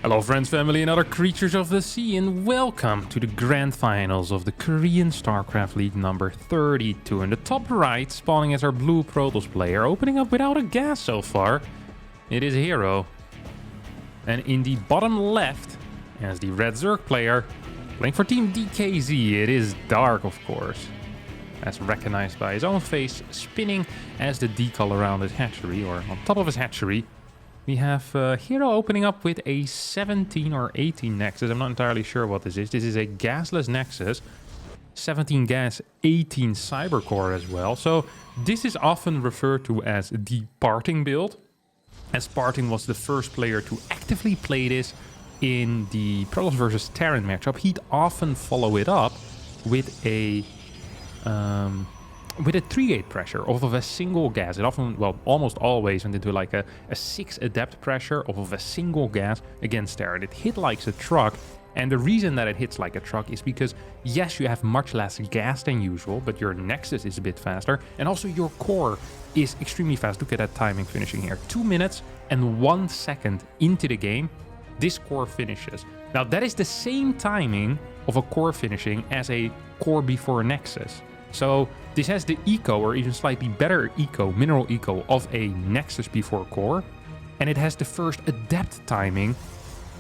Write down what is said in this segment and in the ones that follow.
Hello friends, family and other creatures of the sea, and welcome to the grand finals of the Korean StarCraft League number 32. In the top right, spawning as our blue Protoss player, opening up without a gas so far, it is herO. And in the bottom left, as the red Zerg player, playing for Team DKZ, it is dark of course. As recognized by his own face, spinning as the decal around his hatchery, or on top of his hatchery. We have herO opening up with a 17 or 18 Nexus. I'm not entirely sure what this is. This is a gasless Nexus. 17 gas, 18 cyber core as well. So this is often referred to as the Parting build, as Parting was the first player to actively play this in the Protoss versus Terran matchup. He'd often follow it up with a 3-gate pressure off of a single gas. It often, well, almost always went into like a 6 adept pressure off of a single gas against Terran. It hit like a truck, and the reason that it hits like a truck is because, yes, you have much less gas than usual, but your Nexus is a bit faster, and also your core is extremely fast. Look at that timing finishing here. 2 minutes and 1 second into the game, this core finishes. Now, that is the same timing of a core finishing as a core before Nexus. So this has the eco, or even slightly better eco, mineral eco, of a Nexus before core. And it has the first adept timing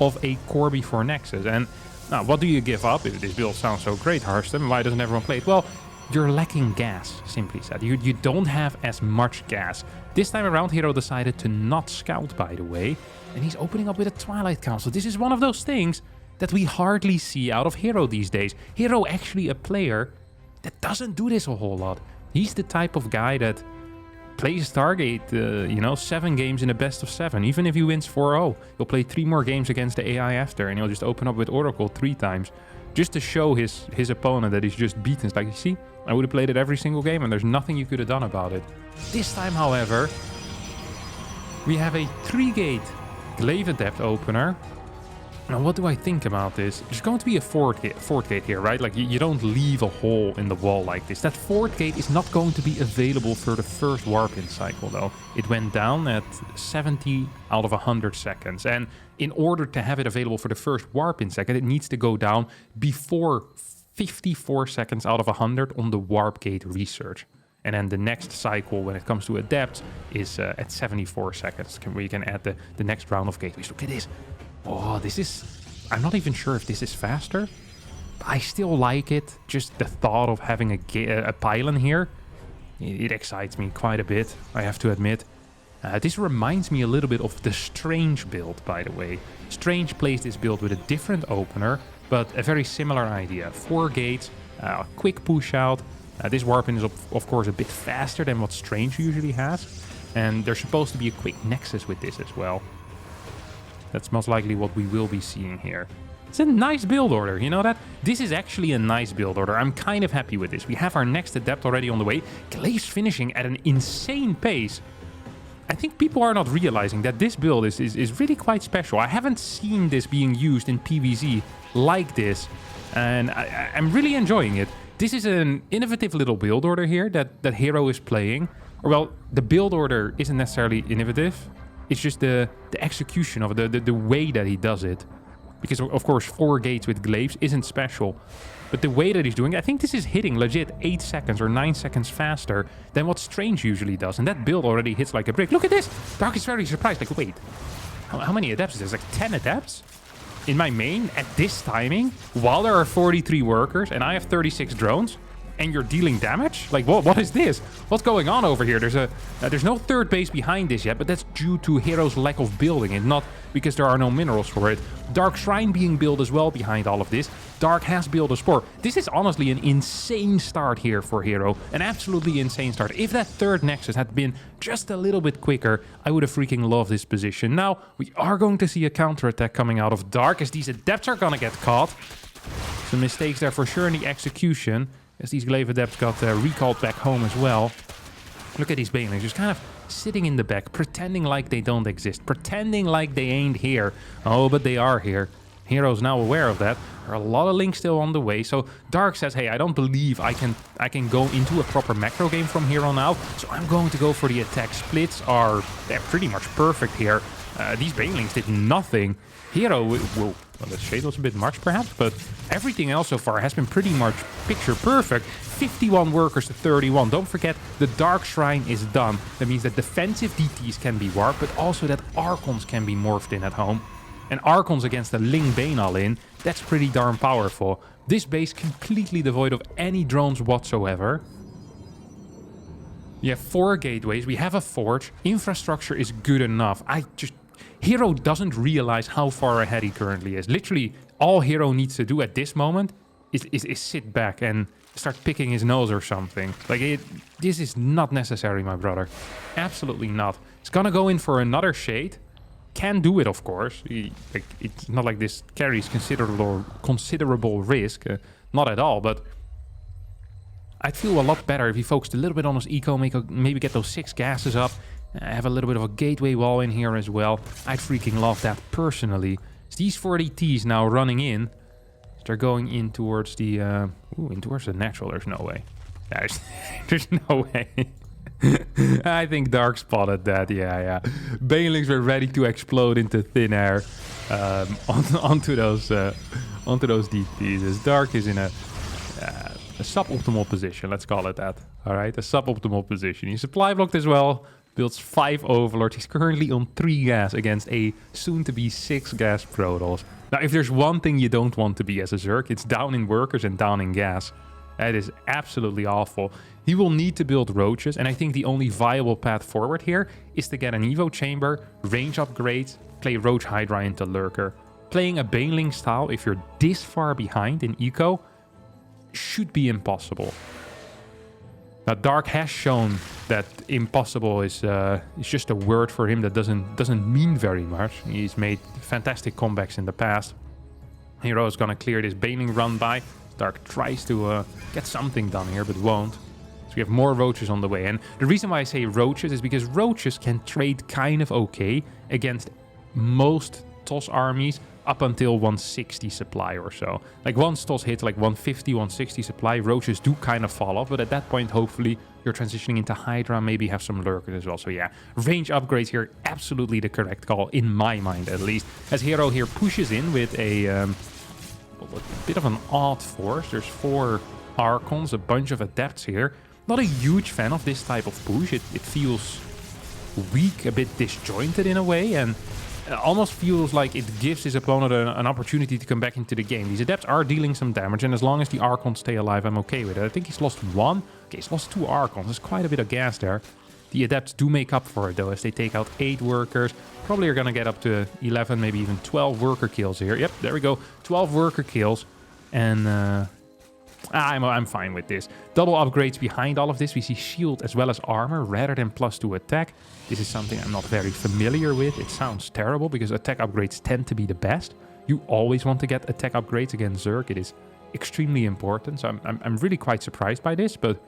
of a core before Nexus. And now, what do you give up? If this build sounds so great, Harstem, why doesn't everyone play it? Well, you're lacking gas, simply said. You don't have as much gas. This time around, herO decided to not scout, by the way. And he's opening up with a Twilight Council. This is one of those things that we hardly see out of herO these days. herO actually a player that doesn't do this a whole lot. He's the type of guy that plays Stargate, 7 games in a best of 7. Even if he wins 4-0, he'll play 3 more games against the AI after, and he'll just open up with Oracle 3 times, just to show his opponent that he's just beaten. It's like, you see, I would have played it every single game, and there's nothing you could have done about it. This time, however, we have a 3-gate Glaive Adept opener. Now, what do I think about this? There's going to be a fourth gate here, right? Like, you don't leave a hole in the wall like this. That fourth gate is not going to be available for the first warp-in cycle, though. It went down at 70 out of 100 seconds. And in order to have it available for the first warp-in second, it needs to go down before 54 seconds out of 100 on the warp gate research. And then the next cycle, when it comes to Adept, is at 74 seconds, where you can add the next round of gateways. Look at this. Oh, this is... I'm not even sure if this is faster. But I still like it. Just the thought of having a pylon here. It excites me quite a bit, I have to admit. This reminds me a little bit of the Strange build, by the way. Strange plays this build with a different opener, but a very similar idea. 4 gates, quick push out. This warp-in is, of course, a bit faster than what Strange usually has. And there's supposed to be a quick Nexus with this as well. That's most likely what we will be seeing here. It's a nice build order, you know that? This is actually a nice build order. I'm kind of happy with this. We have our next Adept already on the way. Glaive's finishing at an insane pace. I think people are not realizing that this build is really quite special. I haven't seen this being used in PvZ like this, and I'm really enjoying it. This is an innovative little build order here that herO is playing. Or, well, the build order isn't necessarily innovative. It's just the execution of it, the way that he does it. Because, of course, 4 gates with glaives isn't special. But the way that he's doing it, I think this is hitting legit 8 seconds or 9 seconds faster than what Strange usually does. And that build already hits like a brick. Look at this! Dark is very surprised. Like, wait, how many adepts is there? There's like 10 adepts in my main at this timing, while there are 43 workers and I have 36 drones? And you're dealing damage? Like, what is this? What's going on over here? There's no third base behind this yet, but that's due to herO's lack of building and not because there are no minerals for it. Dark Shrine being built as well behind all of this. Dark has built a Spore. This is honestly an insane start here for herO. An absolutely insane start. If that third Nexus had been just a little bit quicker, I would have freaking loved this position. Now, we are going to see a counterattack coming out of Dark, as these Adepts are gonna get caught. Some mistakes there for sure in the execution, as these Glaive Adepts got recalled back home as well. Look at these Banelings, just kind of sitting in the back, pretending like they don't exist, pretending like they ain't here. Oh, but they are here. herO's now aware of that. There are a lot of links still on the way. So Dark says, hey, I don't believe I can go into a proper macro game from here on out. So I'm going to go for the attack. Splits they're pretty much perfect here. These Banelings did nothing. herO will... Well, the shade was a bit much, perhaps, but everything else so far has been pretty much picture perfect. 51 workers to 31. Don't forget, the Dark Shrine is done. That means that defensive DTs can be warped, but also that Archons can be morphed in at home. And Archons against the Ling Bane all-in, that's pretty darn powerful. This base completely devoid of any drones whatsoever. We have 4 gateways, we have a forge, infrastructure is good enough. herO doesn't realize how far ahead he currently is. Literally, all herO needs to do at this moment is sit back and start picking his nose or something. Like, this is not necessary, my brother. Absolutely not. He's gonna go in for another shade. Can do it, of course. It's not like this carries considerable risk. Not at all, but I'd feel a lot better if he focused a little bit on his eco, maybe get those 6 gases up. Have a little bit of a gateway wall in here as well. I'd freaking love that personally. So these 40 Ts now running in. They're going in towards the... in towards the natural. There's no way. There's no way. I think Dark spotted that. Yeah. Banelings were ready to explode into thin air onto those DTs. As Dark is in a suboptimal position. Let's call it that. All right, a suboptimal position. He's supply blocked as well. Builds 5 Overlords. He's currently on 3 gas against a soon-to-be 6 gas Protoss. Now, if there's one thing you don't want to be as a Zerg, it's down in workers and down in gas. That is absolutely awful. He will need to build roaches, and I think the only viable path forward here is to get an Evo Chamber, range upgrades, play Roach Hydra into Lurker. Playing a Baneling style, if you're this far behind in eco, should be impossible. Now, Dark has shown that impossible is just a word for him that doesn't mean very much. He's made fantastic comebacks in the past. herO is gonna clear this Baneling run by. Dark tries to get something done here, but won't. So we have more roaches on the way. And the reason why I say roaches is because roaches can trade kind of okay against most TOS armies up until 160 supply or so. Like, once TOS hits like 150, 160 supply, roaches do kind of fall off. But at that point, hopefully, you're transitioning into Hydra, maybe have some lurkers as well. So yeah, range upgrades here, absolutely the correct call, in my mind at least. As herO here pushes in with a bit of an odd force. There's 4 Archons, a bunch of Adepts here. Not a huge fan of this type of push. It feels weak, a bit disjointed in a way, and almost feels like it gives his opponent an opportunity to come back into the game. These Adepts are dealing some damage, and as long as the Archons stay alive, I'm okay with it. I think he's lost 1. Okay, he's lost 2 Archons. There's quite a bit of gas there. The Adepts do make up for it, though, as they take out 8 workers. Probably are going to get up to 11, maybe even 12 worker kills here. Yep, there we go. 12 worker kills. And I'm fine with this. Double upgrades behind all of this. We see shield as well as armor rather than +2 attack. This is something I'm not very familiar with. It sounds terrible because attack upgrades tend to be the best. You always want to get attack upgrades against Zerg. It is extremely important. So I'm really quite surprised by this, but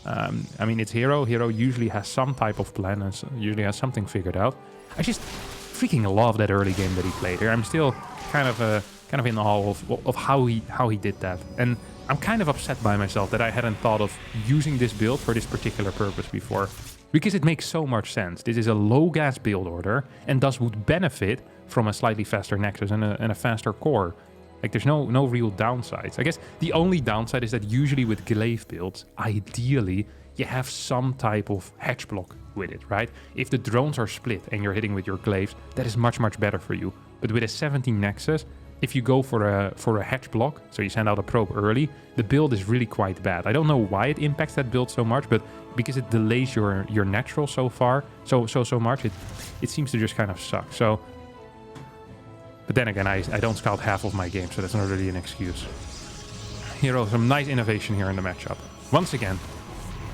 I mean, it's herO. herO usually has some type of plan and usually has something figured out. I just freaking love that early game that he played here. I'm still kind of in awe of how he did that. And I'm kind of upset by myself that I hadn't thought of using this build for this particular purpose before. Because it makes so much sense. This is a low gas build order and thus would benefit from a slightly faster Nexus and a faster core. Like, there's no real downsides. I guess the only downside is that usually with glaive builds, ideally, you have some type of hedge block with it, right? If the drones are split and you're hitting with your glaives, that is much, much better for you. But with a 17 Nexus, if you go for a hedge block, so you send out a probe early, the build is really quite bad. I don't know why it impacts that build so much, but because it delays your natural so much, it seems to just kind of suck. So... But then again, I don't scout half of my game, so that's not really an excuse. herO, some nice innovation here in the matchup. Once again,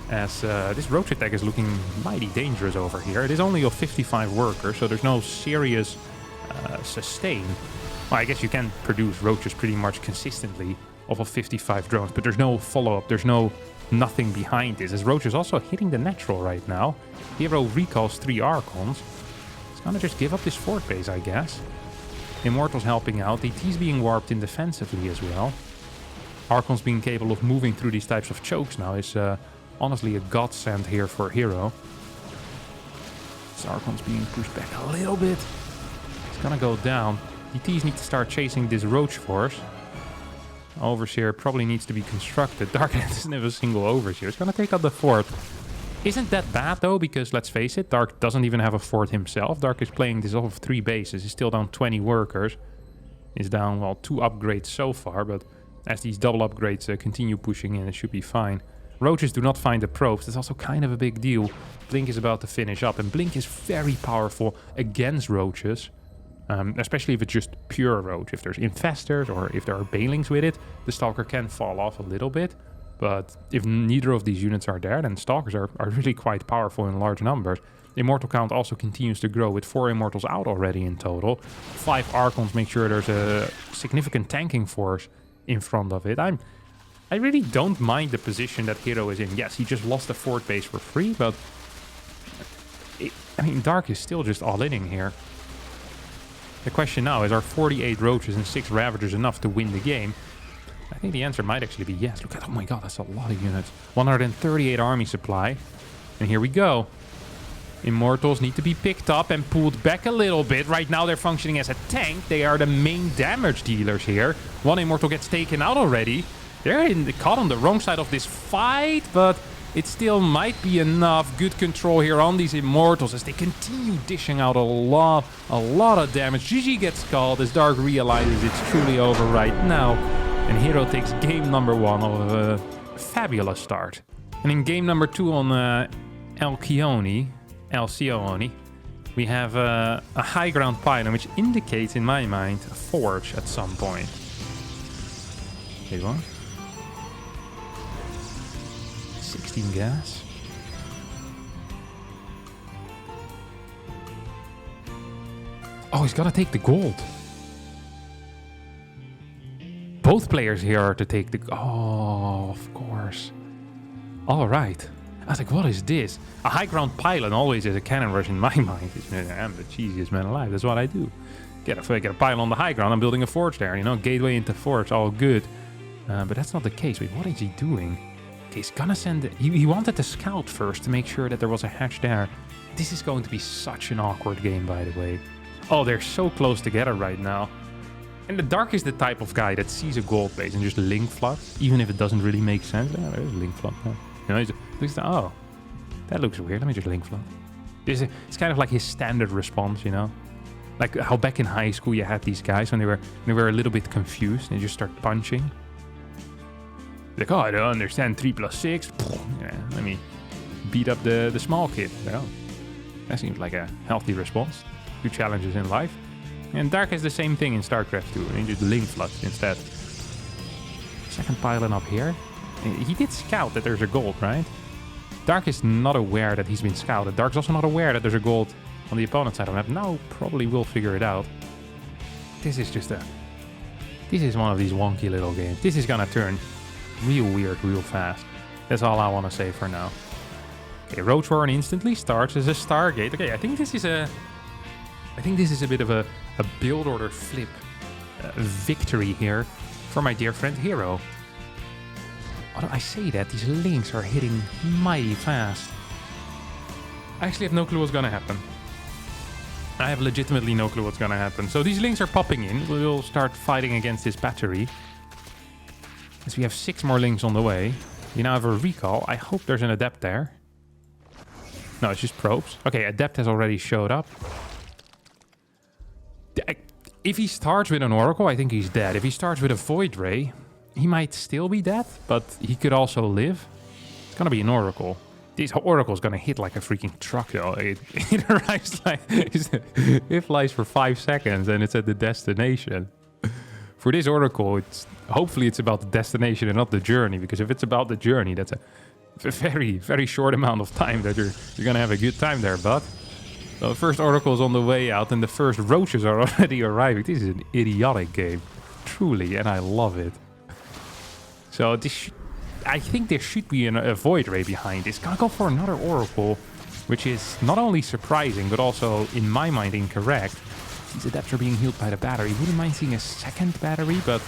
as this roach attack is looking mighty dangerous over here. It is only of 55 workers, so there's no serious sustain. Well, I guess you can produce roaches pretty much consistently off of 55 drones, but there's no follow-up, there's nothing behind this. As roach is also hitting the natural right now. herO recalls 3 Archons. It's gonna just give up this fort base, I guess. Immortals helping out, DT's being warped in defensively as well. Archons being capable of moving through these types of chokes now is honestly a godsend here for herO. This Archon's being pushed back a little bit. It's gonna go down. DTs need to start chasing this Roach Force. Overseer probably needs to be constructed. Dark doesn't have a single Overseer. It's going to take out the fort. Isn't that bad, though? Because, let's face it, Dark doesn't even have a fort himself. Dark is playing this off of 3 bases. He's still down 20 workers. He's down, well, 2 upgrades so far. But as these double upgrades continue pushing in, it should be fine. Roaches do not find the probes. That's also kind of a big deal. Blink is about to finish up. And Blink is very powerful against Roaches. Especially if it's just pure Roach. If there's Infestors or if there are Banelings with it, the Stalker can fall off a little bit. But if neither of these units are there, then Stalkers are really quite powerful in large numbers. Immortal count also continues to grow with 4 Immortals out already in total. 5 Archons make sure there's a significant tanking force in front of it. I really don't mind the position that herO is in. Yes, he just lost the fort base for free, but I mean, Dark is still just all-inning here. The question now is, are 48 Roaches and 6 Ravagers enough to win the game? I think the answer might actually be yes. Look at, oh my god, that's a lot of units. 138 army supply. And here we go. Immortals need to be picked up and pulled back a little bit. Right now they're functioning as a tank. They are the main damage dealers here. 1 Immortal gets taken out already. They're caught on the wrong side of this fight, but it still might be enough. Good control here on these Immortals as they continue dishing out a lot of damage. GG gets called as Dark realizes it's truly over right now. And herO takes game number 1 of a fabulous start. And in game number 2 on Eloni, we have a high ground pylon, which indicates in my mind a forge at some point. Wait, what? 16 gas. Oh, he's gotta take the gold. Both players here are to take the... Oh, of course. All right. I was like, what is this? A high ground pylon always is a cannon rush in my mind. I'm the cheesiest man alive. That's what I do. Get a pylon on the high ground. I'm building a forge there, you know. Gateway into forge, all good. But that's not the case. Wait, what is he doing? Okay, he's gonna send... He wanted to scout first to make sure that there was a hatch there. This is going to be such an awkward game, by the way. Oh, they're so close together right now. And the Dark is the type of guy that sees a gold base and just link floods, even if it doesn't really make sense. Yeah, there's a link flood. Yeah. You know, oh, that looks weird. Let me just link flood. It's kind of like his standard response, you know? Like how back in high school you had these guys when they were a little bit confused and they just start punching. Like, oh, I don't understand 3 + 6. Yeah, let me beat up the small kid. Well, that seems like a healthy response to challenges in life. And Dark has the same thing in StarCraft 2. And he just link floods instead. Second pylon up here. He did scout that there's a gold, right? Dark is not aware that he's been scouted. Dark's also not aware that there's a gold on the opponent's side of the map. Now probably will figure it out. This is just this is one of these wonky little games. This is gonna turn real weird real fast. That's all I want to say for now. Okay, Roach Warren instantly starts as a Stargate. Okay, I think this is a bit of a build order flip victory here for my dear friend herO. Although I say that, these links are hitting mighty fast. I actually have no clue what's gonna happen. I have legitimately no clue what's gonna happen. So these links are popping in. We'll start fighting against this battery. As we have 6 more links on the way. We now have a recall. I hope there's an adept there. No, it's just probes. Okay, adept has already showed up. If he starts with an Oracle, I think he's dead. If he starts with a Void Ray, he might still be dead, but he could also live. It's gonna be an Oracle. This Oracle's gonna hit like a freaking truck, though. It arrives like... It flies for 5 seconds and it's at the destination. For this Oracle, hopefully it's about the destination and not the journey, because if it's about the journey, that's a very, very short amount of time that you're gonna have a good time there, bud. So the first Oracle is on the way out and the first Roaches are already arriving. This is an idiotic game, truly, and I love it. So I think there should be a Void Ray behind. It's gonna go for another Oracle, which is not only surprising, but also, in my mind, incorrect. These adepts are being healed by the battery. Wouldn't mind seeing a second battery, but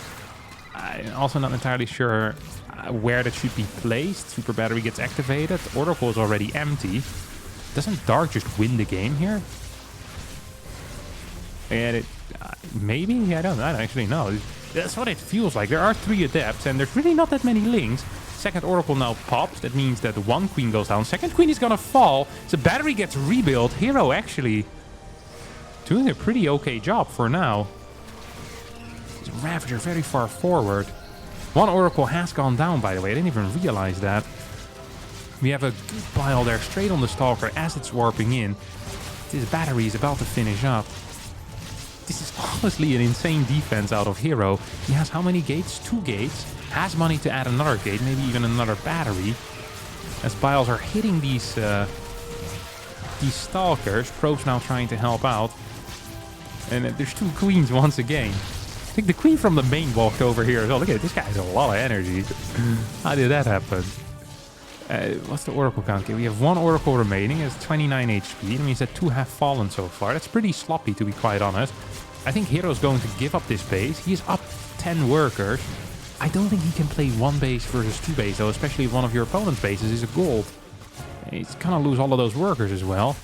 I'm also not entirely sure where that should be placed. Super battery gets activated. Oracle is already empty. Doesn't Dark just win the game here? And Maybe? I don't actually know. That's what it feels like. There are 3 adepts, and there's really not that many links. Second Oracle now pops. That means that 1 queen goes down. Second queen is gonna fall. The battery gets rebuilt. herO actually doing a pretty okay job for now. The Ravager very far forward. 1 Oracle has gone down, by the way. I didn't even realize that. We have a good pile there straight on the Stalker as it's warping in. This battery is about to finish up. This is honestly an insane defense out of herO. He has how many gates? 2 gates. Has money to add another gate, maybe even another battery. As Biles are hitting these Stalkers. Probe's now trying to help out. And there's 2 queens once again. I think the queen from the main walked over here as well. Look at it, this guy has a lot of energy. How did that happen? What's the Oracle count? Okay, we have 1 Oracle remaining. It's 29 HP. That means that 2 have fallen so far. That's pretty sloppy, to be quite honest. I think herO's going to give up this base. He is up 10 workers. I don't think he can play 1 base versus 2 base, though, especially if one of your opponent's bases is a gold. He's gonna lose all of those workers as well.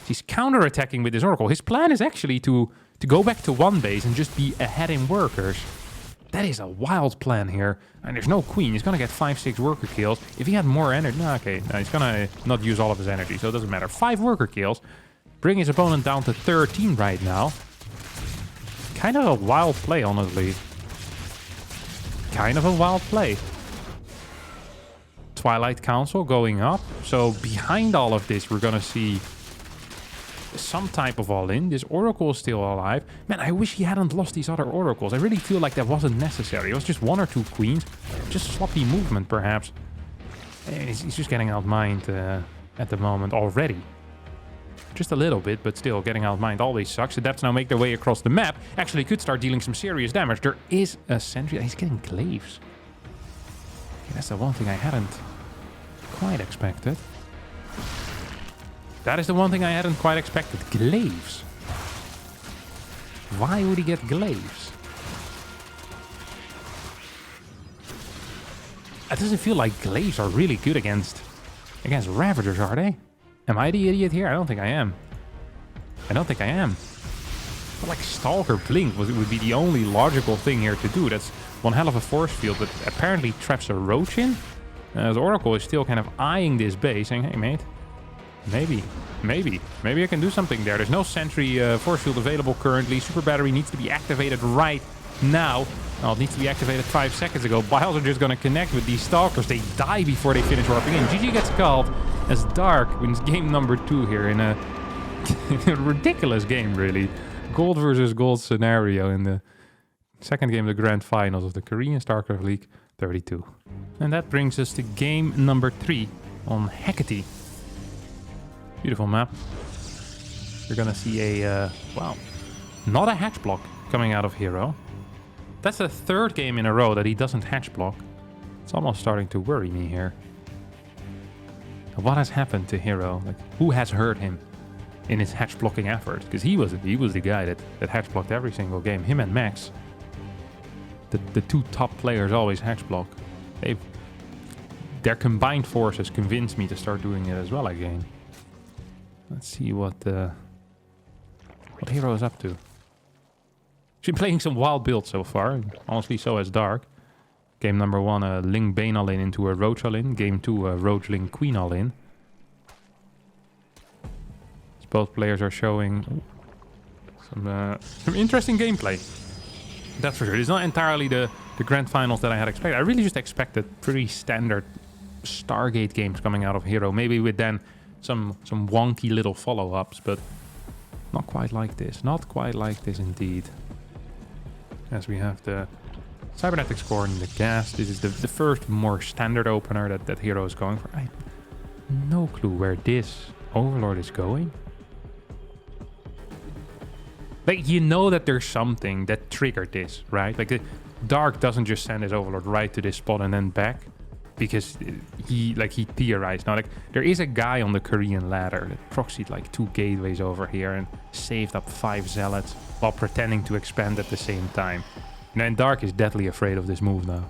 He's counter-attacking with this Oracle. His plan is actually to go back to 1 base and just be ahead in workers. That is a wild plan here. And there's no queen. He's going to get 5-6 worker kills. If he had more energy... No, okay. No, he's going to not use all of his energy, so it doesn't matter. 5 worker kills. Bring his opponent down to 13 right now. Kind of a wild play, honestly. Kind of a wild play. Twilight Council going up. So behind all of this, we're going to see some type of all-in. This Oracle is still alive. Man, I wish he hadn't lost these other Oracles. I really feel like that wasn't necessary. It was just 1 or 2 queens. Just sloppy movement, perhaps. And he's just getting outmined at the moment already. Just a little bit, but still, getting outmined always sucks. Adepts now make their way across the map. Actually could start dealing some serious damage. There is a sentry. He's getting glaives. Okay, that's the one thing I hadn't quite expected. That is the one thing I hadn't quite expected. Glaives. Why would he get glaives? It doesn't feel like glaives are really good against Ravagers, are they? Am I the idiot here? I don't think I am. I don't think I am. But like Stalker Blink would be the only logical thing here to do. That's one hell of a force field, but apparently traps a roach in. The Oracle is still kind of eyeing this base, saying, hey mate, maybe I can do something there. There's no sentry force field available currently. Super battery needs to be activated right now. Well, it needs to be activated 5 seconds ago. Biles are just going to connect with these Stalkers. They die before they finish warping in. GG gets called as Dark wins game number 2 here in a ridiculous game, really. Gold versus gold scenario in the second game of the grand finals of the Korean StarCraft League 32. And that brings us to game number 3 on Hecate. Beautiful map. You're gonna see a, wow, not a hatch block coming out of herO. That's the 3rd game in a row that he doesn't hatch block. It's almost starting to worry me here. What has happened to herO? Like, who has hurt him in his hatch blocking efforts? Because he was the guy that hatch blocked every single game. Him and Max. The 2 top players always hatch block. Their combined forces convinced me to start doing it as well again. Let's see what herO is up to. She's been playing some wild builds so far. Honestly, so has Dark. Game number 1, a Ling Bane all-in into a Roach all-in. Game 2, a Roach Ling Queen all-in. Both players are showing some interesting gameplay. That's for sure. It's not entirely the grand finals that I had expected. I really just expected pretty standard Stargate games coming out of herO. Maybe with then some wonky little follow-ups, but not quite like this. Not quite like this indeed. As we have the Cybernetics core and the gas. This is the first more standard opener that herO is going for. I have no clue where this Overlord is going. Like, you know that there's something that triggered this, right? Like, the Dark doesn't just send his Overlord right to this spot and then back. Because he theorized. Now, like, there is a guy on the Korean ladder that proxied like 2 gateways over here and saved up 5 zealots while pretending to expand at the same time. And then Dark is deadly afraid of this move now.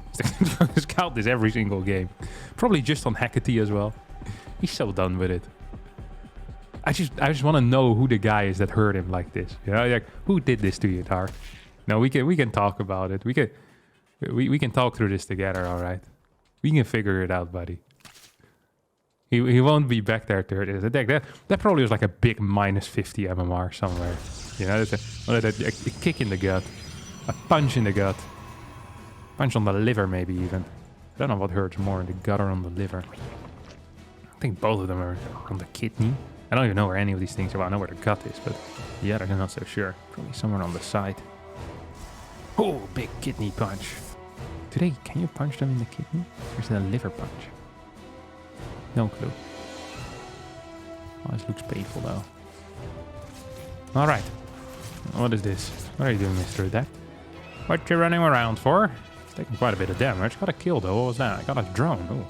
He's scout this every single game. Probably just on Hecate as well. He's so done with it. I just want to know who the guy is that hurt him like this. You know, like who did this to you, Dark? No, we can talk about it. We can talk through this together, all right? We can figure it out, buddy. He won't be back there to hurt his attack. That probably was like a big minus 50 MMR somewhere. You know, a kick in the gut. A punch in the gut. Punch on the liver maybe even. I don't know what hurts more, the gut or on the liver. I think both of them are on the kidney. I don't even know where any of these things are. Well, I know where the gut is, but the other I'm not so sure. Probably somewhere on the side. Oh, big kidney punch. Can you punch them in the kidney? Or is it a liver punch? No clue. Oh, this looks painful though. Alright. What is this? What are you doing, Mr. Adept? What you running around for? Taking quite a bit of damage. Got a kill though. What was that? I got a drone. Oh,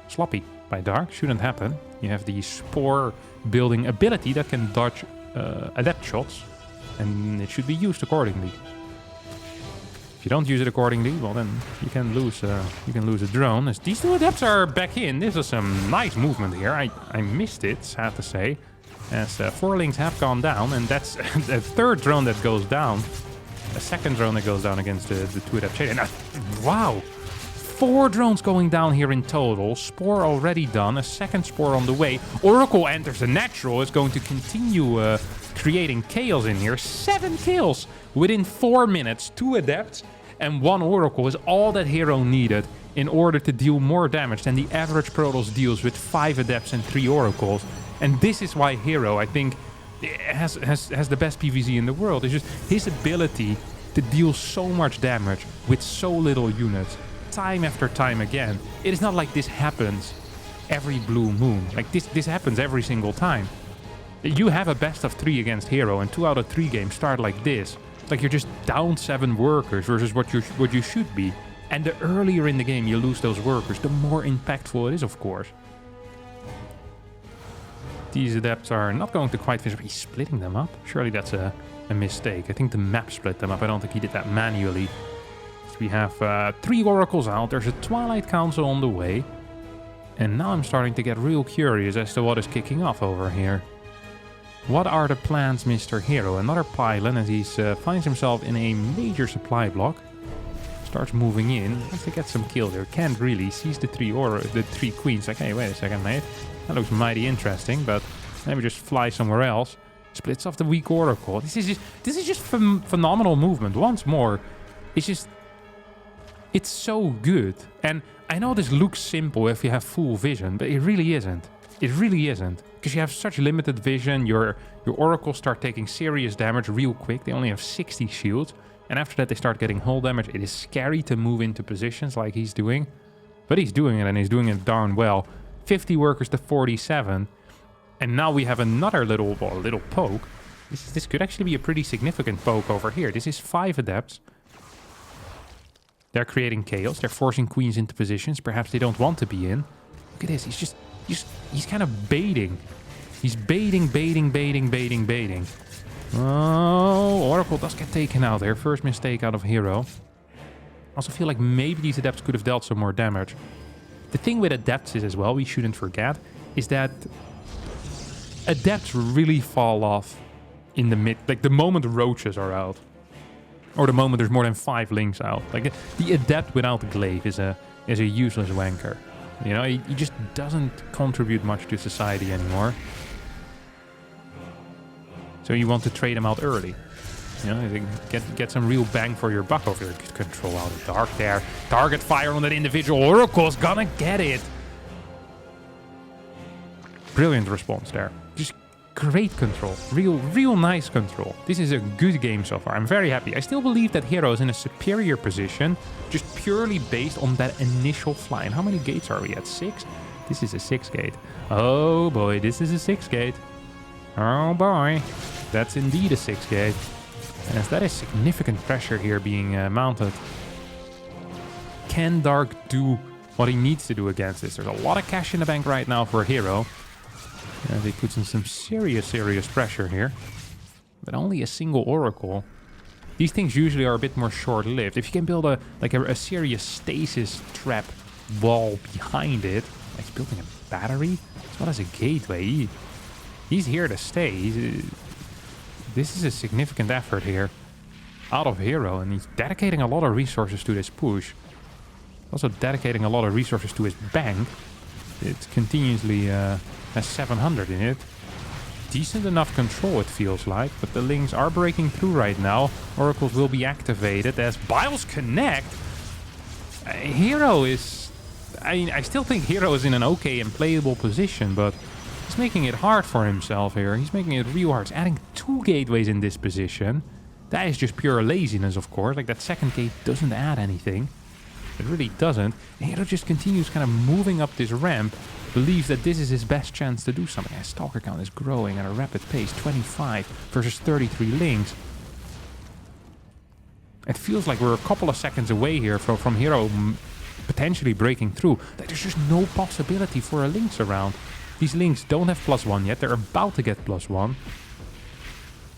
sloppy by Dark. Shouldn't happen. You have the spore building ability that can dodge adept shots. And it should be used accordingly. If you don't use it accordingly, well then you can lose a drone. As these two adepts are back in, this is some nice movement here. I missed it, I have to say. As 4 links have gone down, and that's the third drone that goes down. A second drone that goes down against the 2 adept chain. And wow! 4 drones going down here in total. Spore already done, a second spore on the way. Oracle enters the natural, is going to continue creating chaos in here. 7 kills within 4 minutes. 2 adepts and 1 oracle is all that herO needed in order to deal more damage than the average Protoss deals with 5 adepts and 3 oracles. And this is why herO, I think, has the best PvZ in the world. It's just his ability to deal so much damage with so little units, time after time again. It is not like this happens every blue moon. Like this happens every single time. You have a best of 3 against herO, and 2 out of 3 games start like this. It's like you're just down 7 workers versus what you should be. And the earlier in the game you lose those workers, the more impactful it is, of course. These adepts are not going to quite finish. He's splitting them up. Surely that's a mistake. I think the map split them up. I don't think he did that manually. So we have 3 oracles out. There's a Twilight Council on the way. And now I'm starting to get real curious as to what is kicking off over here. What are the plans, Mr. herO? Another pylon as he finds himself in a major supply block. Starts moving in. Wants to get some kills there. Can't really. Sees the 3 queens. Like, hey, wait a second, mate. That looks mighty interesting, but maybe just fly somewhere else. Splits off the weak oracle. This is just phenomenal movement. Once more, it's so good. And I know this looks simple if you have full vision, but it really isn't. It really isn't. Because you have such limited vision, your oracles start taking serious damage real quick. They only have 60 shields. And after that, they start getting hull damage. It is scary to move into positions like he's doing. But he's doing it, and he's doing it darn well. 50 workers to 47. And now we have another little poke. This could actually be a pretty significant poke over here. This is 5 adepts. They're creating chaos. They're forcing queens into positions perhaps they don't want to be in. Look at this. He's kind of baiting. He's baiting. Oh, Oracle does get taken out there. First mistake out of herO. Also feel like maybe these adepts could have dealt some more damage. The thing with adepts is as well, we shouldn't forget, is that adepts really fall off in the mid, like the moment roaches are out. Or the moment there's more than 5 links out. Like the adept without glaive is a useless wanker. You know, he just doesn't contribute much to society anymore. So you want to trade him out early. You know, get some real bang for your buck over here. Control out of Dark there. Target fire on that individual Oracle's gonna get it. Brilliant response there. Just great control. Real nice control. This is a good game so far. I'm very happy. I still believe that herO is in a superior position, just purely based on that initial fly. And how many gates are we at? 6? This is a 6 gate. Oh boy, this is a 6 gate. Oh boy, that's indeed a 6 gate. And as that is significant pressure here being mounted, can Dark do what he needs to do against this? There's a lot of cash in the bank right now for herO. As he puts in some serious pressure here. But only a single Oracle. These things usually are a bit more short-lived. If you can build a serious stasis trap wall behind it, like building a battery, as well as a gateway. He's here to stay. This is a significant effort here out of herO, and he's dedicating a lot of resources to this push. Also dedicating a lot of resources to his bank. It continuously has 700 in it. Decent enough control, it feels like, but the links are breaking through right now. Oracles will be activated as Biles connect. herO is... I still think herO is in an okay and playable position, but he's making it hard for himself here. He's making it real hard. He's adding 2 gateways in this position. That is just pure laziness, of course. Like, that second gate doesn't add anything. It really doesn't. And herO just continues kind of moving up this ramp. Believes that this is his best chance to do something. His stalker count is growing at a rapid pace. 25 versus 33 links. It feels like we're a couple of seconds away here from herO potentially breaking through. Like, there's just no possibility for a links around. These links don't have +1 yet. They're about to get +1.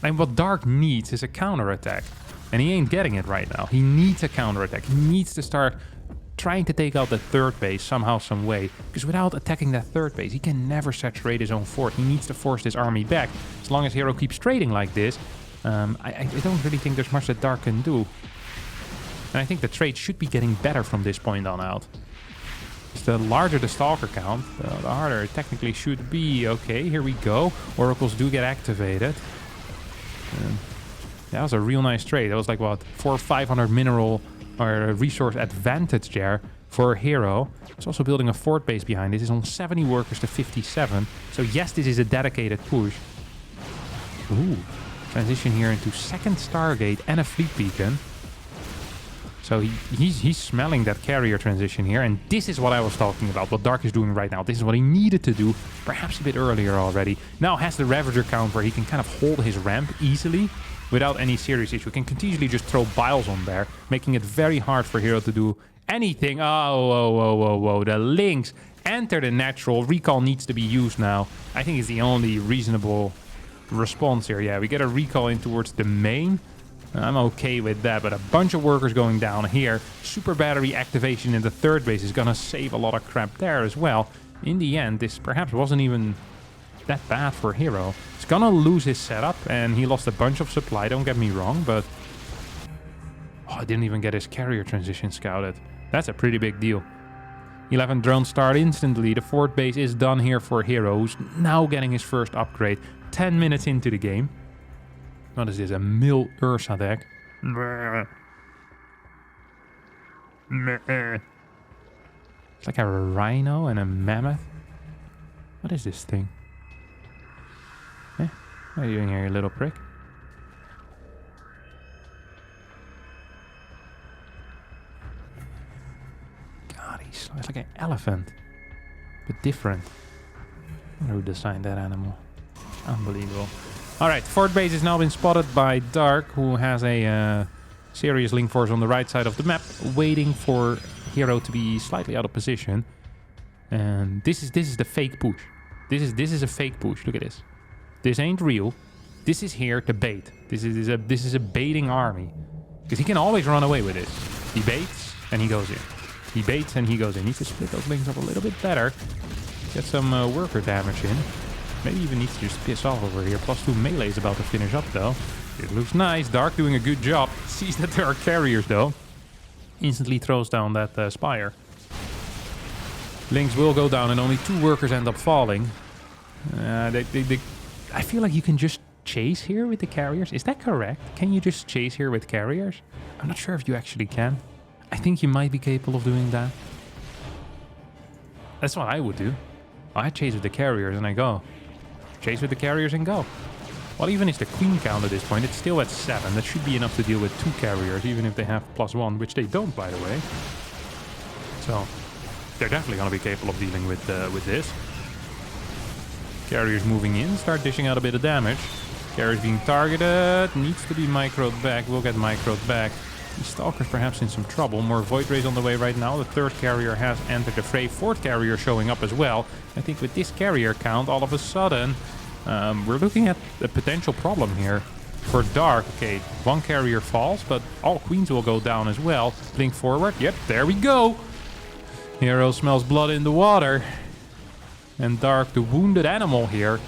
And what Dark needs is a counterattack. And he ain't getting it right now. He needs a counterattack. He needs to start trying to take out the third base somehow, some way. Because without attacking that third base, he can never saturate his own fort. He needs to force this army back. As long as herO keeps trading like this, I don't really think there's much that Dark can do. And I think the trade should be getting better from this point on out. The larger the stalker count, the harder it technically should be. Okay, here we go. Oracles do get activated. That was a real nice trade. That was like, what, 400 or 500 mineral or resource advantage there for herO. He's also building a fort base behind this. He's on 70 workers to 57. So yes, this is a dedicated push. Ooh, transition here into second Stargate and a fleet beacon. So he's smelling that carrier transition here. And this is what I was talking about, what Dark is doing right now. This is what he needed to do, perhaps a bit earlier already. Now has the Ravager count where he can kind of hold his ramp easily without any serious issue. He can continuously just throw Biles on there, making it very hard for herO to do anything. Oh, the links enter the natural. Recall needs to be used now. I think it's the only reasonable response here. Yeah, we get a recall in towards the main. I'm okay with that, but a bunch of workers going down here. Super battery activation in the third base is gonna save a lot of crap there as well. In the end, this perhaps wasn't even that bad for herO. He's gonna lose his setup, and he lost a bunch of supply, don't get me wrong, but... Oh, I didn't even get his carrier transition scouted. That's a pretty big deal. 11 drones start instantly. The fort base is done here for herO, who's now getting his first upgrade. 10 minutes into the game. What is this? A Mill Ursa deck? It's like a rhino and a mammoth. What is this thing? Eh? What are you doing here, you little prick? God, he's like an elephant. But different. I wonder who designed that animal. Unbelievable. Alright, fort base has now been spotted by Dark, who has a serious link force on the right side of the map, waiting for herO to be slightly out of position. And this is the fake push. This is a fake push. Look at this. This ain't real. This is here to bait. This is a baiting army. Because he can always run away with this. He baits and he goes in. He baits and he goes in. Needs to split those links up a little bit better. Get some worker damage in. Maybe even needs to just piss off over here. +2 melee is about to finish up though. It looks nice. Dark doing a good job. Sees that there are carriers though. Instantly throws down that spire. Links will go down and only 2 workers end up falling. I feel like you can just chase here with the carriers. Is that correct? Can you just chase here with carriers? I'm not sure if you actually can. I think you might be capable of doing that. That's what I would do. I chase with the carriers and I go. Chase with the carriers and go. What even is the queen count at this point? It's still at 7. That should be enough to deal with 2 carriers, even if they have +1, which they don't, by the way. So they're definitely going to be capable of dealing with this. Carriers moving in, start dishing out a bit of damage. Carriers being targeted, needs to be microed back, will get microed back. The Stalker's perhaps in some trouble. More Void Rays on the way right now. The 3rd carrier has entered the fray. 4th carrier showing up as well. I think with this carrier count, all of a sudden, we're looking at a potential problem here. For Dark, okay, 1 carrier falls, but all queens will go down as well. Blink forward. Yep, there we go. herO smells blood in the water. And Dark, the wounded animal here,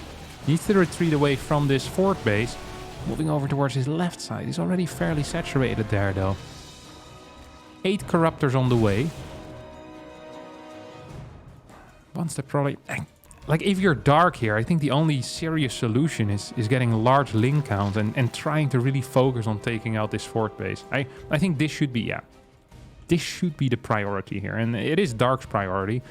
Needs to retreat away from this fort base. Moving over towards his left side. He's already fairly saturated there, though. 8 corruptors on the way. Once they're probably... Like, if you're dark here, I think the only serious solution is getting large link counts and trying to really focus on taking out this fort base. I think this should be, yeah. This should be the priority here. And it is Dark's priority.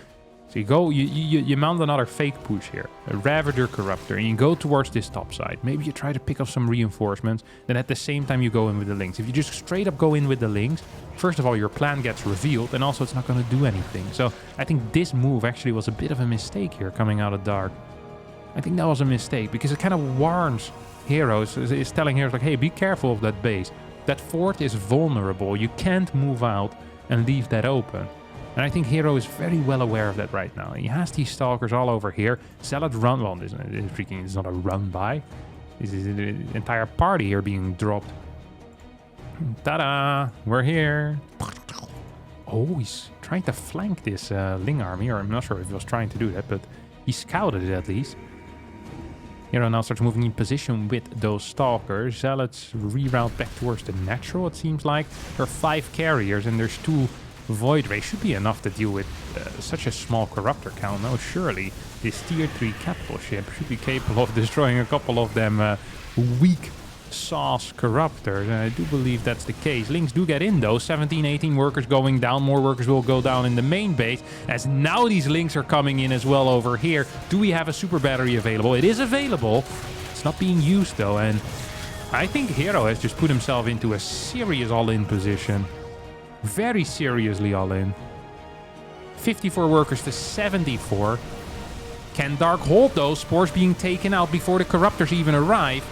So you mount another fake push here. A Ravager Corruptor. And you go towards this top side. Maybe you try to pick up some reinforcements. Then at the same time you go in with the links. If you just straight up go in with the links, first of all, your plan gets revealed. And also it's not going to do anything. So I think this move actually was a bit of a mistake here coming out of Dark. I think that was a mistake. Because it kind of warns herO. It's telling heroes like, hey, be careful of that base. That fort is vulnerable. You can't move out and leave that open. And I think herO is very well aware of that right now. He has these stalkers all over here. Zealot run... Well, it's not a run by. This is the entire party here being dropped. Ta-da! We're here. Oh, he's trying to flank this Ling army. Or I'm not sure if he was trying to do that, but he scouted it at least. herO now starts moving in position with those stalkers. Zealots reroute back towards the natural, it seems like. There are 5 carriers and there's 2... Void Ray should be enough to deal with such a small corruptor count. No, surely this tier 3 capital ship should be capable of destroying a couple of them weak sauce corruptors. And I do believe that's the case. Links do get in though. 17, 18 workers going down. More workers will go down in the main base. As now these links are coming in as well over here. Do we have a super battery available? It is available. It's not being used though. And I think herO has just put himself into a serious all-in position. Very seriously all in. 54 workers to 74. Can Dark hold those spores being taken out before the corruptors even arrive?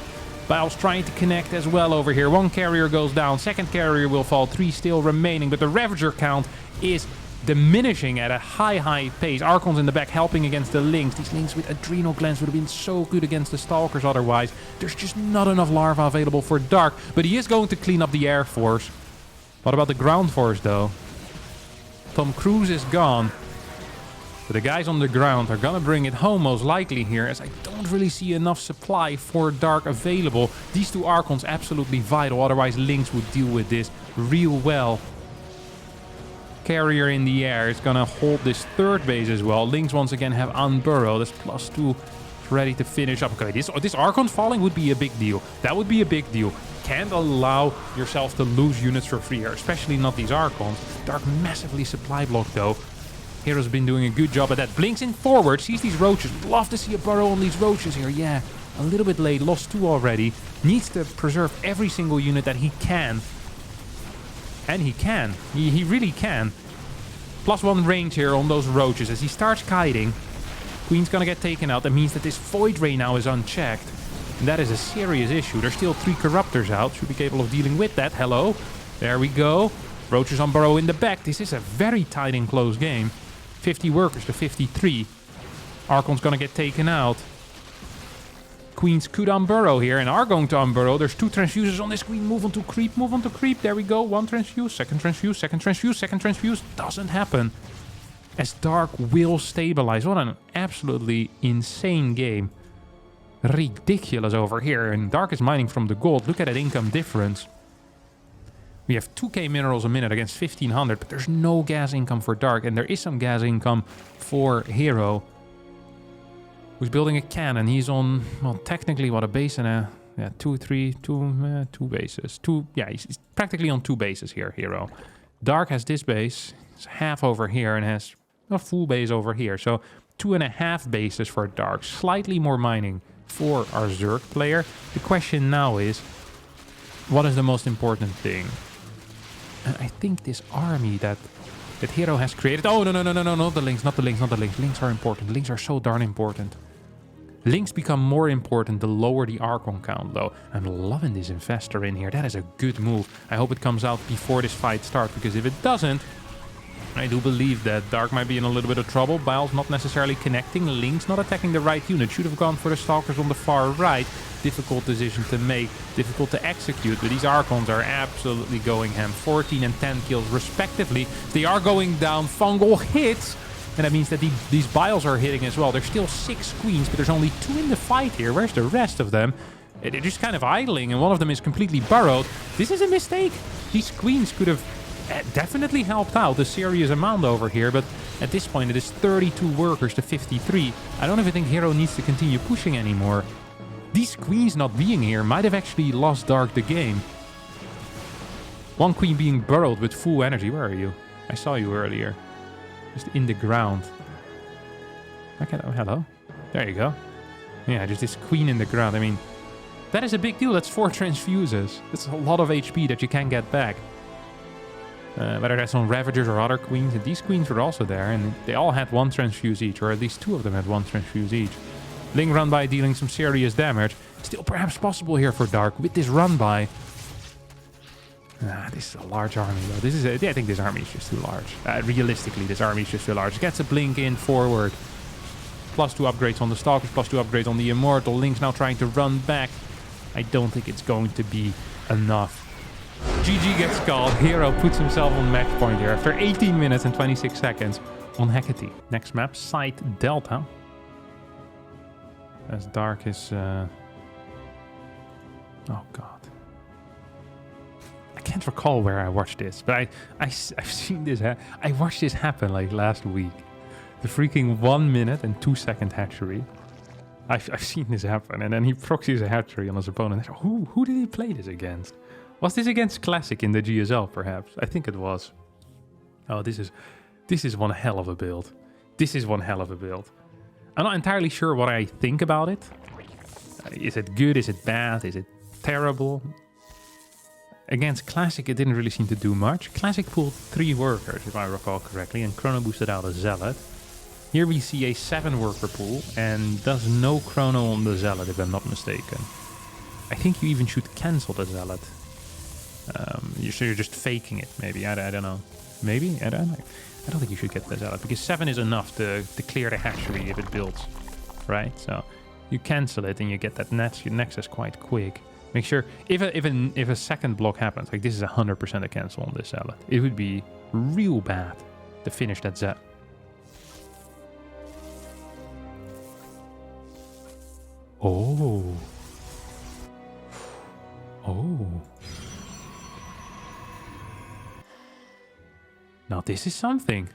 Biles trying to connect as well over here. 1 carrier goes down. 2nd carrier will fall. 3 still remaining. But the Ravager count is diminishing at a high pace. Archons in the back helping against the links. These links with adrenal glands would have been so good against the stalkers otherwise. There's just not enough larva available for Dark. But he is going to clean up the air force. What about the ground force, though? Tom Cruise is gone. But the guys on the ground are gonna bring it home most likely here, as I don't really see enough supply for Dark available. These 2 Archons absolutely vital, otherwise Lynx would deal with this real well. Carrier in the air is gonna hold this 3rd base as well. Lynx once again have unburrow. That's +2. Ready to finish up. Okay, this Archon falling would be a big deal. That would be a big deal. Can't allow yourself to lose units for free here, especially not these Archons. Dark massively supply block though. herO's been doing a good job at that. Blinks in forward, sees these roaches. Love to see a burrow on these roaches here. Yeah, a little bit late, lost 2 already. Needs to preserve every single unit that he can. And he can. He really can. +1 range here on those roaches as he starts kiting. Queen's gonna get taken out. That means that this Void Ray now is unchecked. And that is a serious issue. There's still 3 corruptors out. Should be capable of dealing with that. Hello. There we go. Roaches on burrow in the back. This is a very tight and close game. 50 workers to 53. Archon's gonna get taken out. Queens could unburrow here and are going to unburrow. There's 2 transfuses on this queen. Move on to creep. Move on to creep. There we go. 1 transfuse. 2nd transfuse. 2nd transfuse. 2nd transfuse. Doesn't happen. As Dark will stabilize. What an absolutely insane game. Ridiculous over here. And Dark is mining from the gold. Look at that income difference. We have 2k minerals a minute against 1500. But there's no gas income for Dark. And there is some gas income for herO. Who's building a cannon. He's on, well, technically, what, a base and a... Yeah, 2 bases. He's practically on 2 bases here, herO. Dark has this base. It's half over here and has a full base over here. So 2.5 bases for Dark. Slightly more mining for our Zerg player. The question now is, what is the most important thing? And I think this army that herO has created... Oh, no, not the links, not the links, not the links. Links are important. Links are so darn important. Links become more important the lower the Archon count, though. I'm loving this Infestor in here. That is a good move. I hope it comes out before this fight starts, because if it doesn't, I do believe that Dark might be in a little bit of trouble. Biles not necessarily connecting. Links not attacking the right unit. Should have gone for the Stalkers on the far right. Difficult decision to make. Difficult to execute. But these Archons are absolutely going ham. 14 and 10 kills respectively. They are going down. Fungal hits. And that means that these biles are hitting as well. There's still 6 queens, but there's only 2 in the fight here. Where's the rest of them? They're just kind of idling, and one of them is completely burrowed. This is a mistake. These queens could have definitely helped out a serious amount over here, but at this point it is 32 workers to 53. I don't even think herO needs to continue pushing anymore. These queens not being here might have actually lost Dark the game. One queen being burrowed with full energy. Where are you? I saw you earlier. Just in the ground. Okay, oh, hello. There you go. Yeah, just this queen in the ground. I mean, that is a big deal. That's 4 transfuses. That's a lot of HP that you can get back. Whether that's on Ravagers or other queens. And these queens were also there, and they all had 1 transfuse each, or at least 2 of them had 1 transfuse each. Ling run by dealing some serious damage. Still perhaps possible here for Dark with this run by. This is a large army though. This is I think this army is just too large. Realistically, this army is just too large. Gets a blink in forward. +2 upgrades on the Stalkers, +2 upgrades on the Immortal. Link's now trying to run back. I don't think it's going to be enough. GG gets called. herO puts himself on match point here after 18 minutes and 26 seconds on Hecate. Next map, Site Delta. As Dark is... Oh god. I can't recall where I watched this, but I've seen this. I watched this happen like last week. The freaking 1 minute and 2 second hatchery. I've seen this happen, and then he proxies a hatchery on his opponent. Who did he play this against? Was this against Classic in the GSL, perhaps? I think it was. Oh, this is one hell of a build. This is one hell of a build. I'm not entirely sure what I think about it. Is it good? Is it bad? Is it terrible? Against Classic, it didn't really seem to do much. Classic pulled 3 workers, if I recall correctly, and Chrono boosted out a Zealot. Here we see a 7 worker pool, and does no Chrono on the Zealot, if I'm not mistaken. I think you even should cancel the Zealot. You're just faking it, maybe. I don't know. Maybe? I don't think you should get the Zealot, because 7 is enough to clear the hatchery if it builds, right? So you cancel it and you get that Nexus quite quick. Make sure, if a second block happens, like this is 100% a cancel on this Zealot. It would be real bad to finish that Zet. Oh. Oh. Now this is something.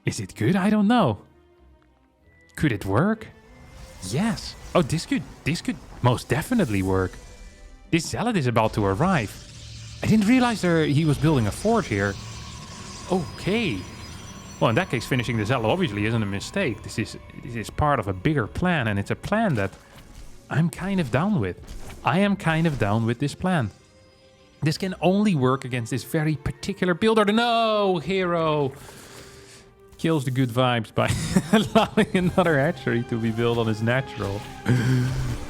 Is it good? I don't know. Could it work? Yes. Oh, this could most definitely work. This Zealot is about to arrive. I didn't realize he was building a forge here. Okay. Well, in that case, finishing the Zealot obviously isn't a mistake. This is part of a bigger plan, and it's a plan that I'm kind of down with. I am kind of down with this plan. This can only work against this very particular builder. No, herO kills the good vibes by allowing another hatchery to be built on his natural.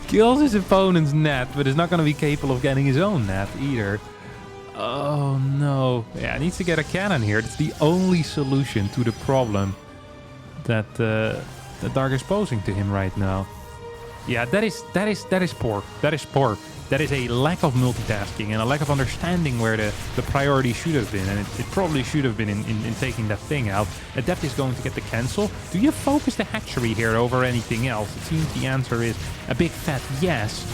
Kills his opponent's net, but is not going to be capable of getting his own net either. Oh no. Yeah, needs to get a cannon here. It's the only solution to the problem that Dark is posing to him right now. Yeah, that is poor. That is poor. That is a lack of multitasking and a lack of understanding where the priority should have been. And it probably should have been in taking that thing out. Adept is going to get the cancel. Do you focus the hatchery here over anything else? It seems the answer is a big fat yes.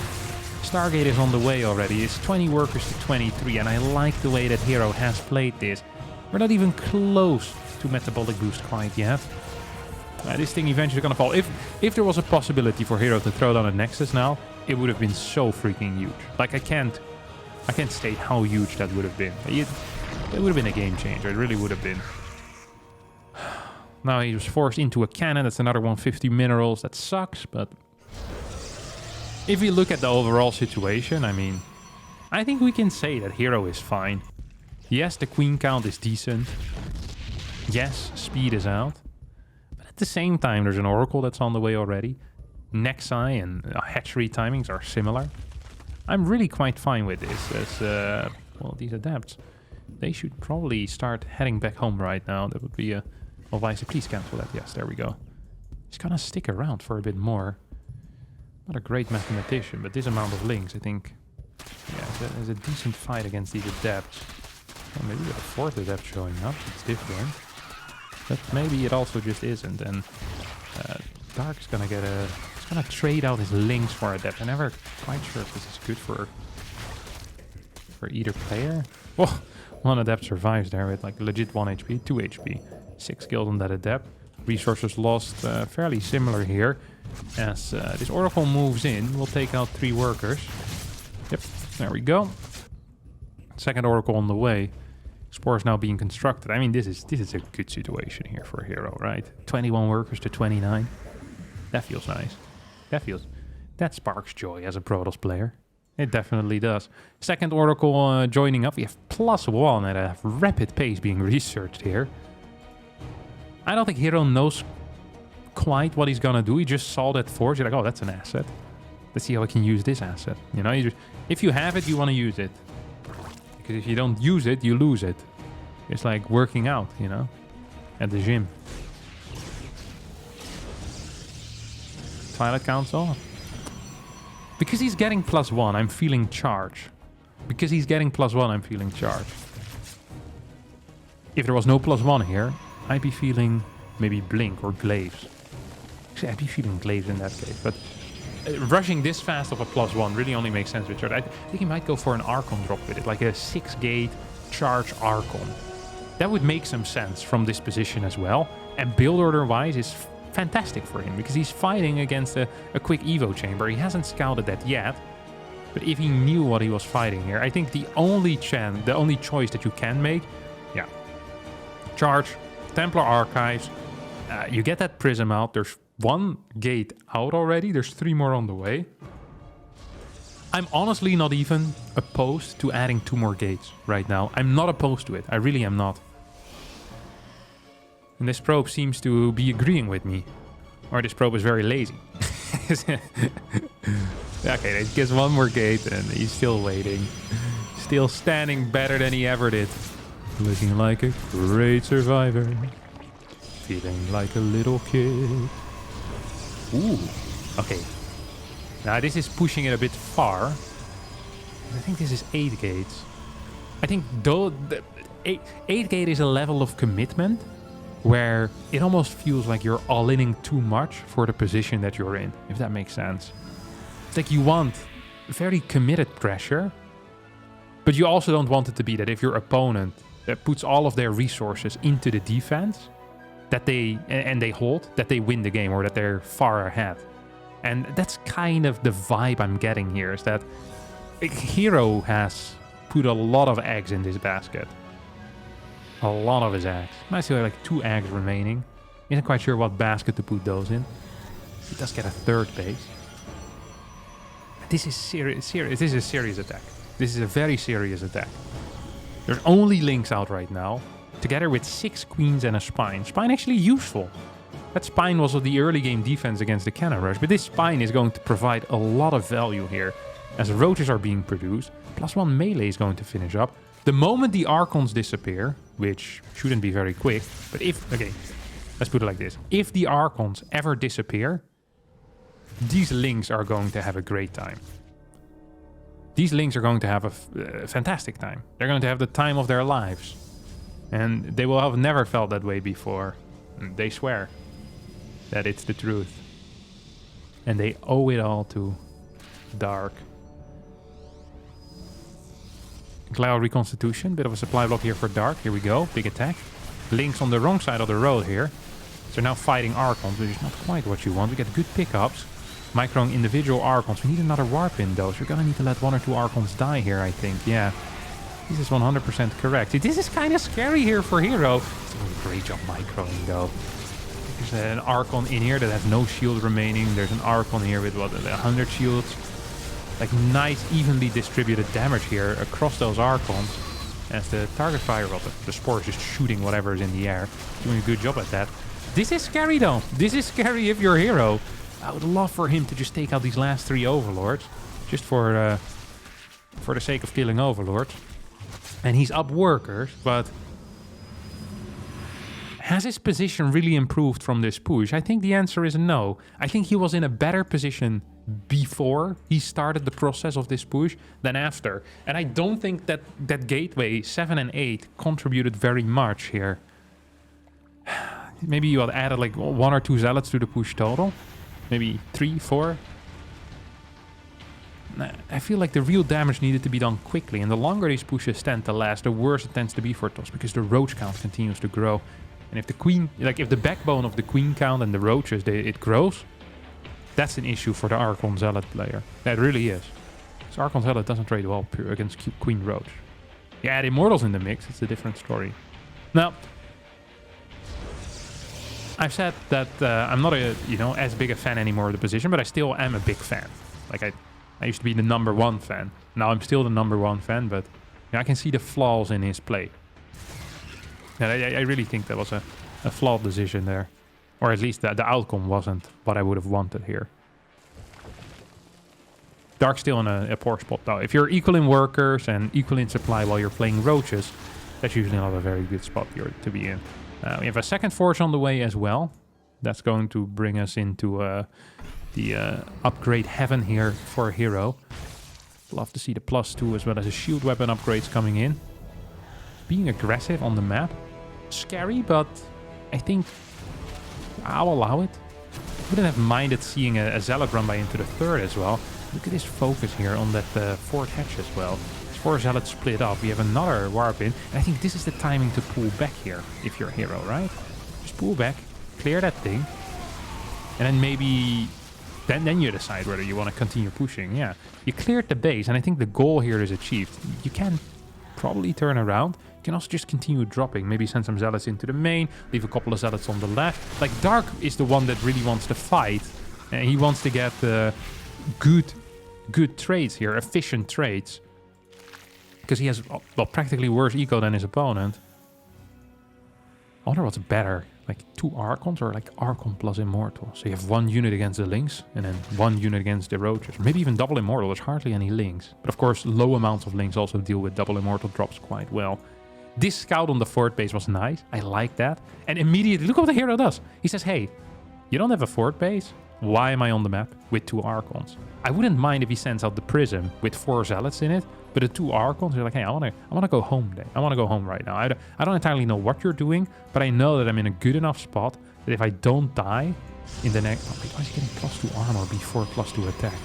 Stargate is on the way already. It's 20 workers to 23. And I like the way that herO has played this. We're not even close to metabolic boost quite yet. This thing eventually gonna fall. If there was a possibility for herO to throw down a Nexus now, it would have been so freaking huge. Like I can't state how huge that would have been. It would have been a game changer. It really would have been. Now he was forced into a cannon. That's another 150 minerals. That sucks, but if we look at the overall situation, I mean, I think we can say that herO is fine. Yes, the queen count is decent. Yes, speed is out. At the same time, there's an Oracle that's on the way already. Nexi and hatchery timings are similar. I'm really quite fine with this. As well, these adepts, they should probably start heading back home right now. That would be a... Well, Vice, please cancel that. Yes, there we go. He's gonna stick around for a bit more. Not a great mathematician, but this amount of links, I think... Yeah, it's a decent fight against these adepts. Well, maybe we got a fourth adept showing up. It's different. But maybe it also just isn't. And Dark's gonna get a... He's gonna trade out his links for adept. I'm never quite sure if this is good for either player. Oh, one adept survives there with like legit 1 HP, 2 HP. 6 kills on that adept. Resources lost fairly similar here. As this oracle moves in, we'll take out 3 workers. Yep, there we go. Second oracle on the way. Spores now being constructed. I mean, this is a good situation here for herO, right? 21 workers to 29. That feels nice. That sparks joy as a Protoss player. It definitely does. Second oracle joining up. We have +1 at a rapid pace being researched here. I don't think herO knows quite what he's gonna do. He just saw that forge. He's like, oh, that's an asset. Let's see how I can use this asset. You know, if you have it, you want to use it. Because if you don't use it, you lose it. It's like working out, you know, at the gym. Twilight Council. Because he's getting +1, I'm feeling charge. Because he's getting +1, I'm feeling charge. If there was no +1 here, I'd be feeling maybe Blink or Glaives. Actually, I'd be feeling Glaives in that case. But rushing this fast of a +1 really only makes sense with charge. I think he might go for an Archon drop with it, like a 6-gate charge Archon. That would make some sense from this position as well. And build order-wise is fantastic for him, because he's fighting against a quick Evo chamber. He hasn't scouted that yet. But if he knew what he was fighting here, I think the only choice that you can make, yeah, charge, Templar Archives, you get that Prism out. There's 1 gate out already. There's 3 more on the way. I'm honestly not even opposed to adding 2 more gates right now. I'm not opposed to it. I really am not. And this probe seems to be agreeing with me. Or this probe is very lazy. Okay, he gets 1 more gate and he's still waiting. Still standing better than he ever did. Looking like a great survivor. Feeling like a little kid. Ooh, okay. Now this is pushing it a bit far. I think this is 8 gates. I think though the 8 gate is a level of commitment where it almost feels like you're all-inning too much for the position that you're in, if that makes sense. It's like you want very committed pressure, but you also don't want it to be that if your opponent puts all of their resources into the defense, that they hold, that they win the game or that they're far ahead. And that's kind of the vibe I'm getting here, is that herO has put a lot of eggs in this basket. A lot of his eggs. Might still have like 2 eggs remaining. Isn't quite sure what basket to put those in. He does get a 3rd base. This is serious. This is a serious attack. This is a very serious attack. There's only links out right now, together with 6 queens and a spine. Spine actually useful. That spine was the early game defense against the cannon rush, but this spine is going to provide a lot of value here as roaches are being produced. +1 melee is going to finish up. The moment the Archons disappear, which shouldn't be very quick, but okay, let's put it like this. If the Archons ever disappear, these links are going to have a great time. These links are going to have a fantastic time. They're going to have the time of their lives. And they will have never felt that way before. They swear that it's the truth. And they owe it all to Dark. Cloud Reconstitution, bit of a supply block here for Dark. Here we go, big attack. Links on the wrong side of the road here. So they're now fighting Archons, which is not quite what you want. We get good pickups. Microing individual Archons. We need another warp in though, so we're gonna need to let 1 or 2 Archons die here, I think. Yeah, this is 100% correct. See, this is kind of scary here for herO. He's doing a great job microing though. There's an Archon in here that has no shield remaining. There's an Archon here with what, 100 shields. Like nice, evenly distributed damage here across those Archons. As the target fire, well, the Spore is just shooting whatever is in the air. Doing a good job at that. This is scary though. This is scary if you're herO. I would love for him to just take out these last 3 Overlords. Just for the sake of killing Overlords. And he's up workers, but Has his position really improved from this push? I think the answer is no. I think he was in a better position before he started the process of this push than after. And I don't think that that gateway 7 and 8 contributed very much here. Maybe you had added like 1 or 2 zealots to the push total. Maybe 3, 4. I feel like the real damage needed to be done quickly, and the longer these pushes tend to last, the worse it tends to be for TOS, because the roach count continues to grow. And if the queen, like if the backbone of the queen count and the roaches, it grows, that's an issue for the Archon Zealot player. That really is. So Archon Zealot doesn't trade well against Queen Roach. You add Immortals in the mix, it's a different story. Now, I've said that I'm not as big a fan anymore of the position, but I still am a big fan. Like I used to be the #1 fan. Now I'm still the #1 fan, but I can see the flaws in his play. And I really think that was a flawed decision there. Or at least the outcome wasn't what I would have wanted here. Dark's still in a poor spot though. If you're equal in workers and equal in supply while you're playing roaches, that's usually not a very good spot to be in. We have a second forge on the way as well. That's going to bring us into the upgrade heaven here for herO. Love to see the +2 as well as the shield weapon upgrades coming in. Being aggressive on the map. Scary, but I think I'll allow it. Wouldn't have minded seeing a Zealot run by into the 3rd as well. Look at his focus here on that 4th hatch as well. 4 Zealots split up. We have another warp in. And I think this is the timing to pull back here if you're herO, right? Just pull back, clear that thing. And then maybe then you decide whether you want to continue pushing. Yeah, you cleared the base, and I think the goal here is achieved. You can probably turn around. You can also just continue dropping. Maybe send some Zealots into the main, leave a couple of Zealots on the left. Like, Dark is the one that really wants to fight. And he wants to get good trades here, efficient trades. Because he has, well, practically worse eco than his opponent. I wonder what's better. Like 2 Archons or like Archon plus Immortal. So you have 1 unit against the Lynx and then 1 unit against the Roaches. Or maybe even double Immortal. There's hardly any Lynx. But of course, low amounts of Lynx also deal with double Immortal drops quite well. This scout on the 4th base was nice. I like that. And immediately, look what the herO does. He says, hey, you don't have a 4th base? Why am I on the map with 2 Archons? I wouldn't mind if he sends out the Prism with 4 Zealots in it. But the 2 Archons are like, hey, I want to go home. I want to go home right now. I don't entirely know what you're doing, but I know that I'm in a good enough spot that if I don't die in the next... Oh, why is he getting +2 armor before +2 attack?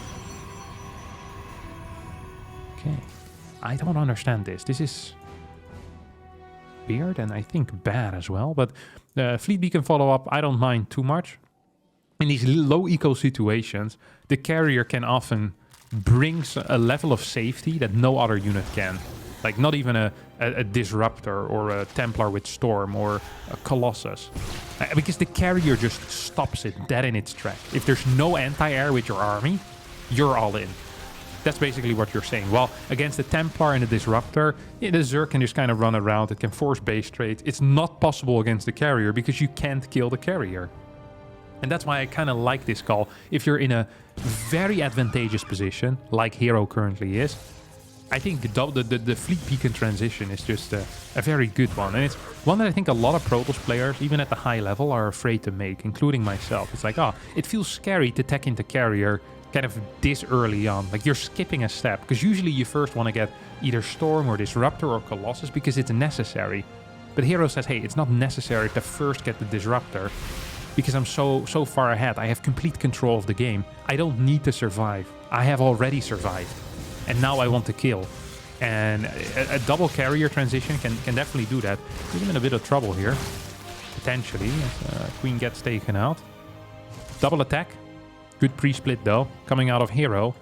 Okay. I don't understand this. This is weird and I think bad as well. But Fleet Beacon follow-up, I don't mind too much. In these low eco situations, the carrier can often brings a level of safety that no other unit can. Like not even a Disruptor or a Templar with Storm or a Colossus. Because the carrier just stops it dead in its track. If there's no anti-air with your army, you're all in. That's basically what you're saying. Well, against the Templar and the Disruptor, the Zerg can just kind of run around. It can force base trades. It's not possible against the carrier because you can't kill the carrier. And that's why I kind of like this call. If you're in a very advantageous position, like herO currently is, I think the Fleet Beacon transition is just a very good one. And it's one that I think a lot of Protoss players, even at the high level, are afraid to make, including myself. It's like, oh, it feels scary to tech into carrier kind of this early on. Like you're skipping a step, because usually you first want to get either Storm or Disruptor or Colossus because it's necessary. But herO says, hey, it's not necessary to first get the Disruptor. Because I'm so far ahead. I have complete control of the game. I don't need to survive. I have already survived. And now I want to kill. And a double carrier transition can definitely do that. Put him in a bit of trouble here. Potentially. As Queen gets taken out. Double attack. Good pre-split though. Coming out of herO.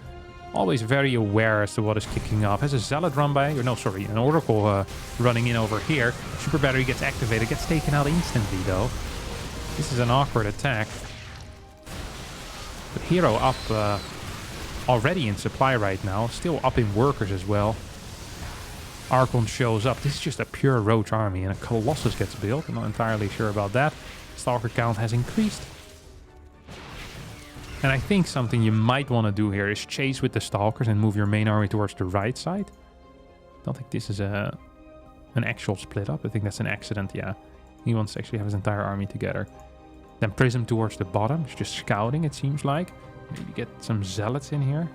Always very aware as to what is kicking off. Has a Zealot run by. Or no, sorry. An Oracle running in over here. Super Battery gets activated. Gets taken out instantly though. This is an awkward attack. But herO up already in supply right now. Still up in workers as well. Archon shows up. This is just a pure Roach army. And a Colossus gets built. I'm not entirely sure about that. Stalker count has increased. And I think something you might want to do here is chase with the Stalkers and move your main army towards the right side. I don't think this is an actual split up. I think that's an accident, yeah. He wants to actually have his entire army together. Then Prism towards the bottom. He's just scouting, it seems like. Maybe get some Zealots in here.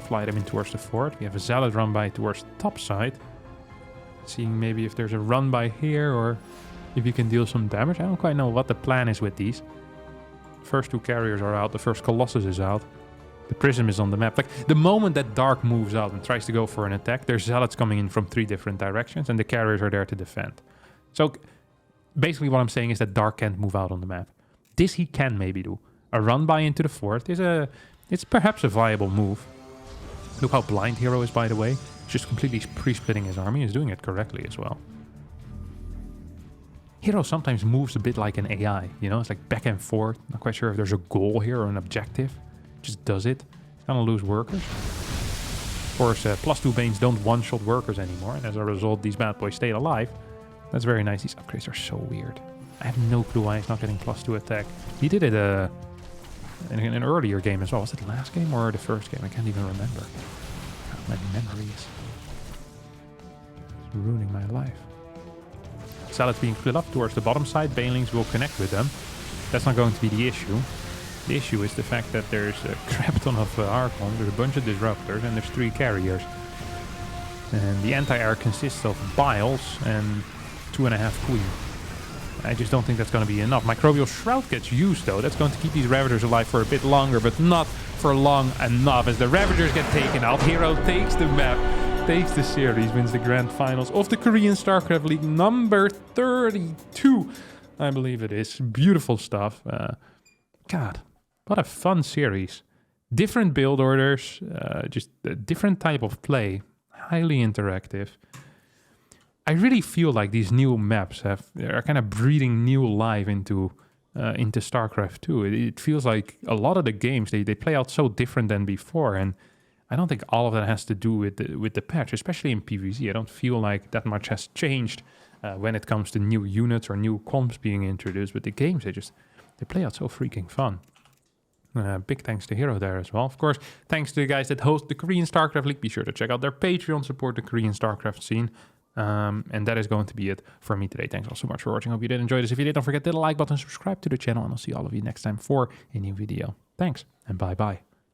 Fly them in towards the fort. We have a Zealot run by towards the top side. Seeing maybe if there's a run by here or if you can deal some damage. I don't quite know what the plan is with these. First 2 carriers are out. The first Colossus is out. The Prism is on the map. Like, the moment that Dark moves out and tries to go for an attack, there's Zealots coming in from 3 different directions, and the carriers are there to defend. So, basically what I'm saying is that Dark can't move out on the map. This he can maybe do. A run-by into the fort is it's perhaps a viable move. Look how blind herO is, by the way. He's just completely pre-splitting his army. He's doing it correctly as well. herO sometimes moves a bit like an AI, you know? It's like back and forth. Not quite sure if there's a goal here or an objective. Just does it. He's gonna lose workers. Of course, +2 Banes don't one-shot workers anymore, and as a result, these bad boys stay alive. That's very nice. These upgrades are so weird. I have no clue why he's not getting +2 attack. He did it in an earlier game as well. Was it the last game or the first game? I can't even remember. God, my memories. It's ruining my life. Zealots being split up towards the bottom side. Banelings will connect with them. That's not going to be the issue. The issue is the fact that there's a crap ton of Archons, there's a bunch of Disruptors, and there's 3 carriers. And the anti-air consists of Biles and 2.5 Queen. I just don't think that's going to be enough. Microbial Shroud gets used, though. That's going to keep these Ravagers alive for a bit longer, but not for long enough. As the Ravagers get taken out, herO takes the map, takes the series, wins the grand finals of the Korean StarCraft League number 32. I believe it is. Beautiful stuff. God, what a fun series. Different build orders, just a different type of play. Highly interactive. I really feel like these new maps are kind of breathing new life into StarCraft 2. It feels like a lot of the games, they play out so different than before, and I don't think all of that has to do with the patch, especially in PvZ. I don't feel like that much has changed when it comes to new units or new comps being introduced, but the games, they play out so freaking fun. Big thanks to herO there as well. Of course, thanks to the guys that host the Korean StarCraft League. Be sure to check out their Patreon, support the Korean StarCraft scene. And that is going to be it for me today. Thanks all so much for watching. Hope you did enjoy this. If you did, don't forget to hit the like button, subscribe to the channel, and I'll see all of you next time for a new video. Thanks, and bye-bye.